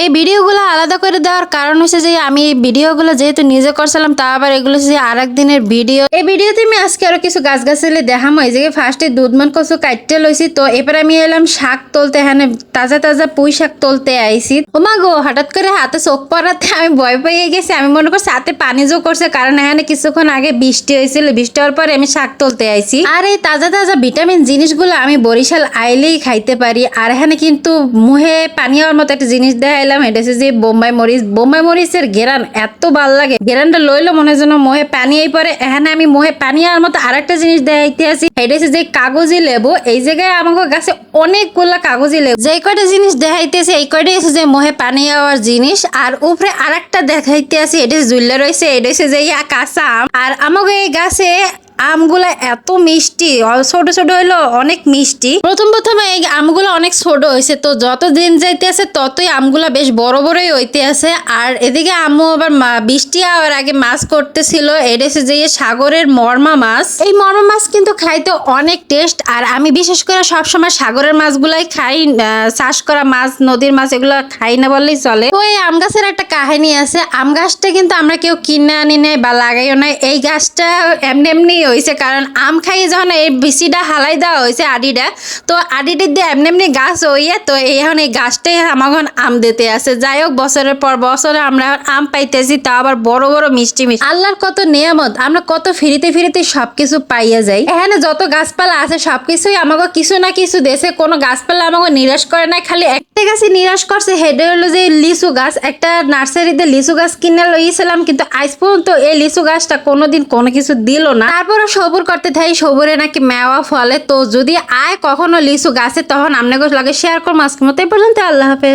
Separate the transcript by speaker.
Speaker 1: এই ভিডিওগুলো আলাদা করে দেওয়ার কারণ হচ্ছে যে আমি এই ভিডিওগুলো যেহেতু নিজে করছিলাম, তা আবার এগুলো যে আর একদিনের ভিডিও। এই ভিডিওতে আমি আজকে আরো কিছু গাছগাছালি দেখাম। এই যে ফার্স্টে দুধমান কচু কাটতে লইছি, তো এবার আমি এলাম শাক তুলতে, হ্যাঁ তাজা তাজা পুঁই শাক তুলতে আইছি। ওমা গো, হঠাৎ করে হাতে চোখ পড়াতে আমি ভয় পেয়ে গেছি। আমি মনে করছি হাতে পানি যোগ করছে, কারণ এখানে কিছুক্ষণ আগে বৃষ্টি হয়েছিল। বৃষ্টি হওয়ার পরে আমি শাক তুলতে আইছি। আর এই তাজা তাজা ভিটামিন জিনিসগুলো আমি বরিশাল আইলেই খাইতে পারি। আর এখানে কিন্তু মুহে পানি হওয়ার মতো একটা জিনিস দেখাইলাম, এটা হচ্ছে যে বোম্বাই মরিচ। বোম্বাই মরিচের ঘেরান এত ভাল লাগে, ঘেরানটা লইলো মনে হয় যেন মুহে পানি এই পরে। এখানে আমি মুহে পানি হওয়ার মতো আরেকটা জিনিস দেখাইতে আছি, এটা হচ্ছে যে কাগজি লেবু। এই জায়গায় আমাকে গাছে অনেকগুলা কাগজি লেবু, যে কয়টা জিনিস দেখাইতেছে এই কয়টা হচ্ছে যে মুহে পানি হওয়ার জিনিস। আর উপরে আরেকটা দেখাইতে আছি, এটা ঝুললে রয়েছে, এটা হচ্ছে যে কাঁচা আম। আর আমাকে এই গাছে আমগুলা এত মিষ্টি, ছোট ছোট হইলো অনেক মিষ্টি। প্রথমে এই আমগুলো অনেক ছোট হয়েছে, তো যত দিন যাইতে আছে ততই আমগুলা বেশ বড় বড়ই হইতে আছে। আর এদিকে আম্মু আবার বৃষ্টি হওয়ার আগে মাছ করতেছিল, এটা হচ্ছে যে সাগরের মরমা মাছ। এই মরমা মাছ কিন্তু খাইতে অনেক টেস্ট। আর আমি বিশেষ করে সবসময় সাগরের মাছগুলাই খাই, চাষ করা মাছ, নদীর মাছ এগুলো খাই না বললেই চলে। তো এই আম গাছের একটা কাহিনী আছে। আম গাছটা কিন্তু আমরা কেউ কিনে আনি নাই বা লাগাইও নাই, এই গাছটা এমনি এমনি হয়েছে। কারণ আম খাই যখন এই বিচিটা হালাই দেওয়া হয়েছে আডিটা, তো আডিটা দিয়ে এমনি এমনি গাছ হইয়া, তো এখন এই গাছটাই আমার আম দিতে আছে। যাই হোক, বছরের পর বছরে আমরা আম পাইতেছি, তা আবার বড় বড় মিষ্টি মিষ্টি। আল্লাহর কত নিয়ামত, আমরা কত ফিরিতে ফিরিতে সবকিছু পাইয়া যাই। এখানে যত গাছপালা আছে সবকিছুই আমাকে কিছু না কিছু দেশে, কোনো গাছপালা আমাকে নিরাশ করে নাই। খালি একটা গাছে নিরাশ করছে, হেডে হলো যে লিচু গাছ। একটা নার্সারিতে লিচু গাছ কিনে লইছিলাম, কিন্তু আজ পর্যন্ত এই লিচু গাছটা কোনোদিন কোনো কিছু দিল না। তারপরে সবুর করতে থাই, সবুরে নাকি মেওয়া ফলে। তো যদি আয় কখনো লিচু গাছে, তখন আপনাকে লাগে শেয়ার করবো। আজকের মতো এই পর্যন্ত, আল্লাহ হাফেজ।